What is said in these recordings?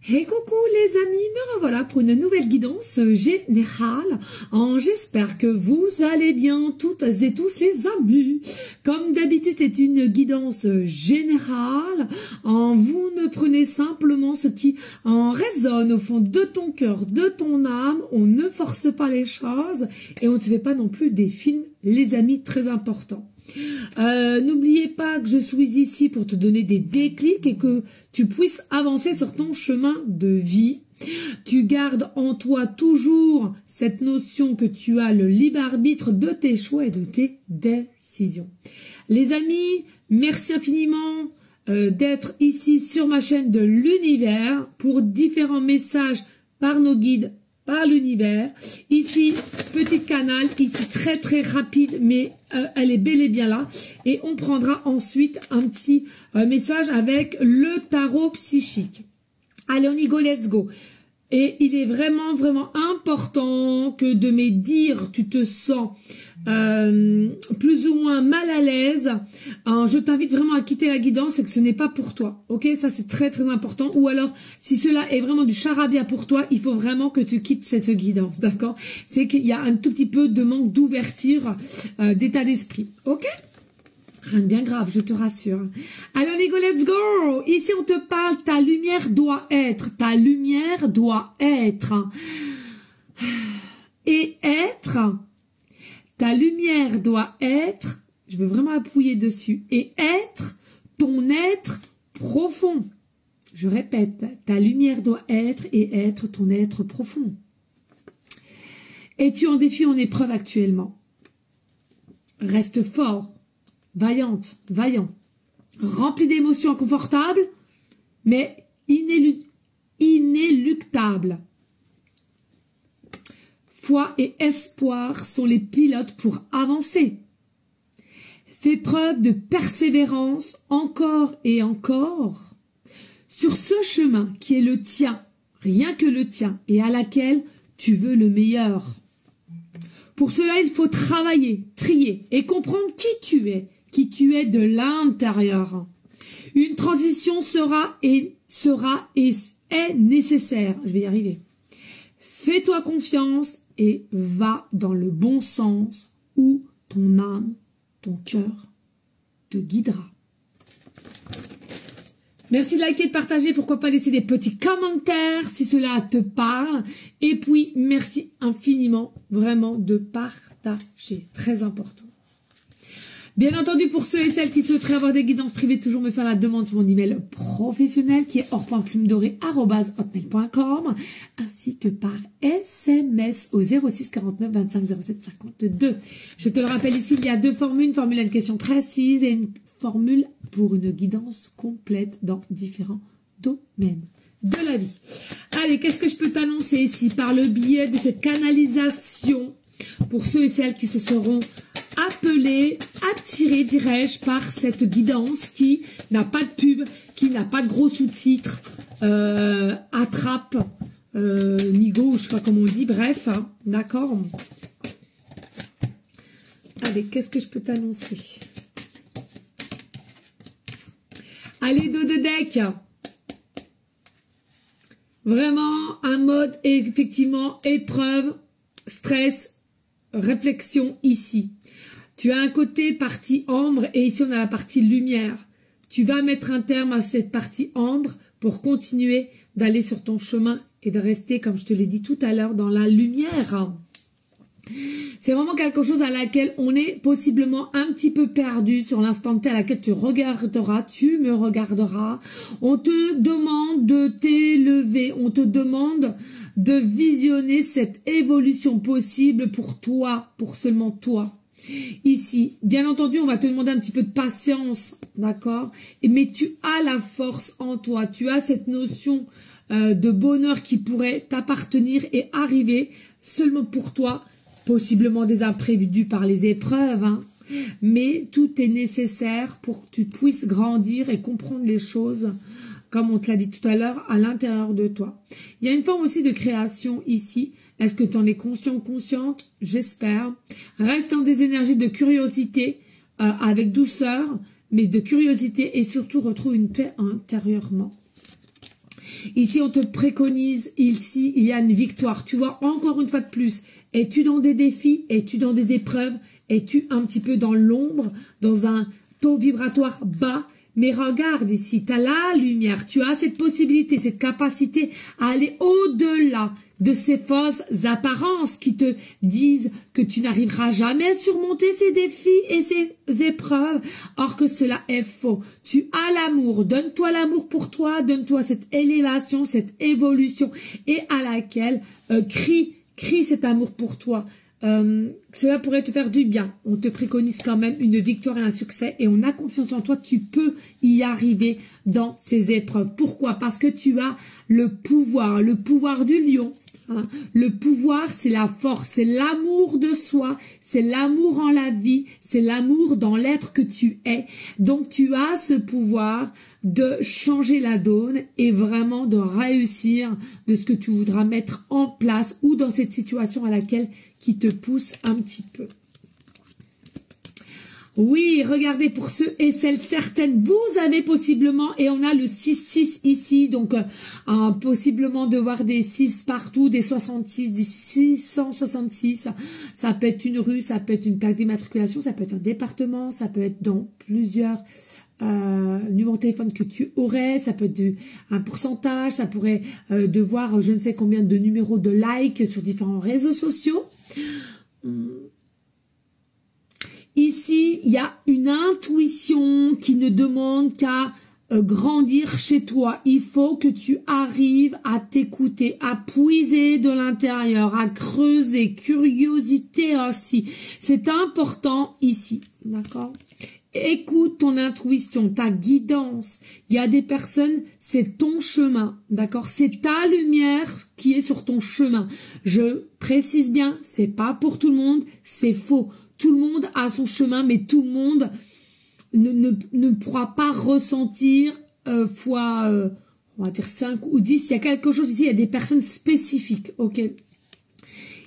Et coucou les amis, me revoilà pour une nouvelle guidance générale. J'espère que vous allez bien toutes et tous les amis. Comme d'habitude, c'est une guidance générale. Vous ne prenez simplement ce qui résonne au fond de ton cœur, de ton âme. On ne force pas les choses et on ne se fait pas non plus des films, les amis, très importants. N'oubliez pas que je suis ici pour te donner des déclics et que tu puisses avancer sur ton chemin de vie. Tu gardes en toi toujours cette notion que tu as le libre arbitre de tes choix et de tes décisions. Les amis, merci infiniment d'être ici sur ma chaîne de l'univers pour différents messages par nos guides, par l'univers. Ici, petit canal, ici très rapide, mais elle est bel et bien là. Et on prendra ensuite un petit message avec le tarot psychique. Allez, on y go, let's go. Et il est vraiment important que de me dire, tu te sens plus ou moins mal à l'aise. Je t'invite vraiment à quitter la guidance et que ce n'est pas pour toi. Ok, ça c'est très important. Ou alors, si cela est vraiment du charabia pour toi, il faut vraiment que tu quittes cette guidance. D'accord? C'est qu'il y a un tout petit peu de manque d'ouverture d'état d'esprit. Ok? Rien de bien grave, je te rassure. Allez, on y go, let's go. Ici, on te parle, ta lumière doit être. Ta lumière doit être. Et être. Ta lumière doit être. Je veux vraiment appuyer dessus. Et être ton être profond. Je répète, ta lumière doit être et être ton être profond. Es-tu en défi, en épreuve actuellement? Reste fort. Vaillante, vaillant, rempli d'émotions inconfortables, mais inéluctables. Foi et espoir sont les pilotes pour avancer. Fais preuve de persévérance encore et encore sur ce chemin qui est le tien, rien que le tien, et à laquelle tu veux le meilleur. Pour cela, il faut travailler, trier et comprendre qui tu es de l'intérieur. Une transition sera et est nécessaire. Je vais y arriver. Fais-toi confiance et va dans le bon sens où ton âme, ton cœur te guidera. Merci de liker, de partager, pourquoi pas laisser des petits commentaires si cela te parle. Et puis, merci infiniment vraiment de partager. Très important. Bien entendu, pour ceux et celles qui souhaiteraient avoir des guidances privées, toujours me faire la demande sur mon email professionnel qui est or.plumedoré@hotmail.com ainsi que par SMS au 06 49 25 07 52. Je te le rappelle ici, il y a deux formules, une formule à une question précise et une formule pour une guidance complète dans différents domaines de la vie. Allez, qu'est-ce que je peux t'annoncer ici par le biais de cette canalisation pour ceux et celles qui se seront appelés, attirés, dirais-je, par cette guidance qui n'a pas de pub, qui n'a pas de gros sous-titres, attrape, nigo, je sais pas comment on dit, bref, hein, d'accord. Allez, qu'est-ce que je peux t'annoncer? Allez, dos de deck. Vraiment un mode, effectivement, épreuve, stress, réflexion ici. Tu as un côté partie ambre et ici on a la partie lumière. Tu vas mettre un terme à cette partie ambre pour continuer d'aller sur ton chemin et de rester, comme je te l'ai dit tout à l'heure, dans la lumière. C'est vraiment quelque chose à laquelle on est possiblement un petit peu perdu sur l'instant T à laquelle tu regarderas, tu me regarderas. On te demande de t'élever, on te demande de visionner cette évolution possible pour toi, pour seulement toi. Ici, bien entendu, on va te demander un petit peu de patience, d'accord? Mais tu as la force en toi, tu as cette notion de bonheur qui pourrait t'appartenir et arriver seulement pour toi, possiblement des imprévus par les épreuves, hein. Mais tout est nécessaire pour que tu puisses grandir et comprendre les choses, comme on te l'a dit tout à l'heure, à l'intérieur de toi. Il y a une forme aussi de création ici. Est-ce que tu en es conscient ou consciente? J'espère. Reste dans des énergies de curiosité, avec douceur, mais de curiosité et surtout retrouve une paix intérieurement. Ici, on te préconise, ici, il y a une victoire. Tu vois, encore une fois de plus, es-tu dans des défis, es-tu dans des épreuves, es-tu un petit peu dans l'ombre, dans un taux vibratoire bas? Mais regarde ici, tu as la lumière, tu as cette possibilité, cette capacité à aller au-delà de ces fausses apparences qui te disent que tu n'arriveras jamais à surmonter ces défis et ces épreuves. Or que cela est faux. Tu as l'amour, donne-toi l'amour pour toi, donne-toi cette élévation, cette évolution et à laquelle crie cet amour pour toi. Cela pourrait te faire du bien. On te préconise quand même une victoire et un succès et on a confiance en toi, tu peux y arriver dans ces épreuves. Pourquoi? Parce que tu as le pouvoir du lion. Hein. Le pouvoir, c'est la force, c'est l'amour de soi, c'est l'amour en la vie, c'est l'amour dans l'être que tu es. Donc tu as ce pouvoir de changer la donne et vraiment de réussir de ce que tu voudras mettre en place ou dans cette situation à laquelle qui te pousse un petit peu. Oui, regardez pour ceux et celles certaines, vous avez possiblement, et on a le 6-6 ici, donc possiblement de voir des 6 partout, des 66, des 666, ça peut être une rue, ça peut être une plaque d'immatriculation, ça peut être un département, ça peut être dans plusieurs numéros de téléphone que tu aurais, ça peut être un pourcentage, ça pourrait de voir je ne sais combien de numéros de likes sur différents réseaux sociaux. Ici, il y a une intuition qui ne demande qu'à grandir chez toi. Il faut que tu arrives à t'écouter, à puiser de l'intérieur, à creuser, curiosité aussi. C'est important ici, d'accord? Écoute ton intuition, ta guidance. Il y a des personnes, c'est ton chemin, d'accord? C'est ta lumière qui est sur ton chemin. Je précise bien, c'est pas pour tout le monde, c'est faux. Tout le monde a son chemin, mais tout le monde ne pourra pas ressentir fois, on va dire 5 ou 10. Il y a quelque chose ici, il y a des personnes spécifiques, ok?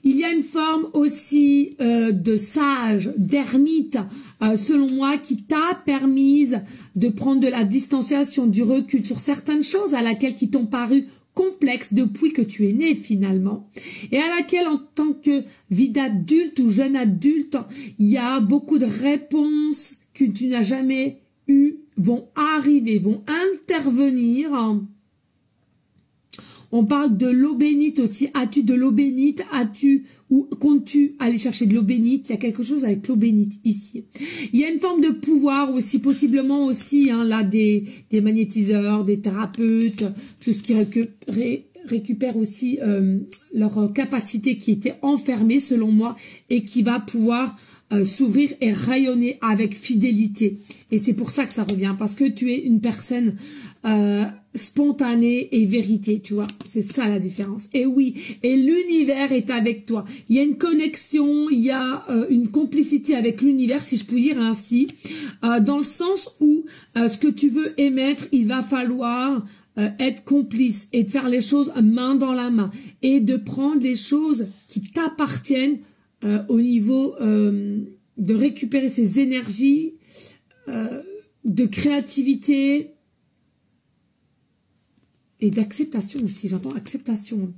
Il y a une forme aussi de sage, d'ermite, selon moi, qui t'a permise de prendre de la distanciation, du recul sur certaines choses à laquelle qui t'ont paru complexe depuis que tu es né finalement et à laquelle en tant que vie d'adulte ou jeune adulte, il y a beaucoup de réponses que tu n'as jamais eues, vont arriver, vont intervenir. On parle de l'eau bénite aussi. As-tu de l'eau bénite? As-tu ou comptes-tu aller chercher de l'eau bénite? Il y a quelque chose avec l'eau bénite ici. Il y a une forme de pouvoir aussi, possiblement aussi, hein, là, des magnétiseurs, des thérapeutes, tout ce qui récupère aussi leur capacité qui était enfermée, selon moi, et qui va pouvoir s'ouvrir et rayonner avec fidélité. Et c'est pour ça que ça revient, parce que tu es une personne spontanée et vérité, tu vois, c'est ça la différence. Et oui, et l'univers est avec toi. Il y a une connexion, il y a une complicité avec l'univers, si je puis dire ainsi, dans le sens où ce que tu veux émettre, il va falloir être complice et de faire les choses main dans la main et de prendre les choses qui t'appartiennent au niveau de récupérer ces énergies de créativité et d'acceptation aussi, j'entends acceptation.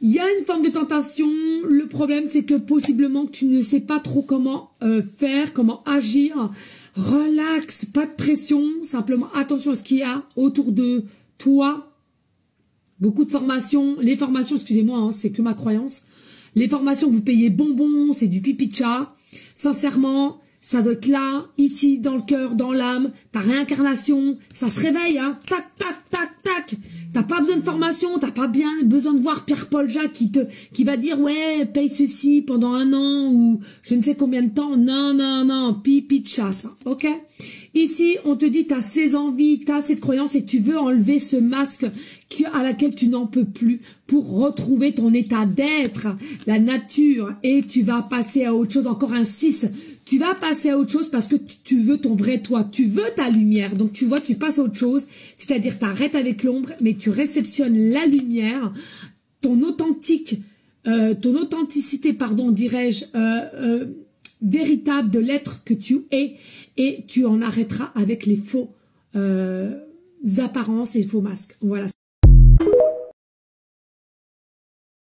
Il y a une forme de tentation, le problème c'est que possiblement tu ne sais pas trop comment faire, comment agir. Relax, pas de pression, simplement attention à ce qu'il y a autour de toi. Beaucoup de formations, les formations, excusez-moi, hein, c'est que ma croyance. Les formations que vous payez bonbons, c'est du pipi de chat. Sincèrement, ça doit être là, ici, dans le cœur, dans l'âme. Ta réincarnation, ça se réveille, hein. Tac, tac, tac, tac. T'as pas besoin de formation, t'as pas bien besoin de voir Pierre-Paul Jacques qui va dire, ouais, paye ceci pendant 1 an ou je ne sais combien de temps. Non, non, non, pipi de chat, ça, ok? Ici, on te dit, t'as ces envies, t'as cette croyance et tu veux enlever ce masque à laquelle tu n'en peux plus pour retrouver ton état d'être, la nature, et tu vas passer à autre chose, encore un 6. Tu vas passer à autre chose parce que tu veux ton vrai toi, tu veux ta lumière, donc tu vois, tu passes à autre chose, c'est-à-dire t'arrêtes avec l'ombre, mais tu réceptionnes la lumière, ton authenticité, pardon, dirais-je, véritable de l'être que tu es, et tu en arrêteras avec les faux apparences et les faux masques. Voilà,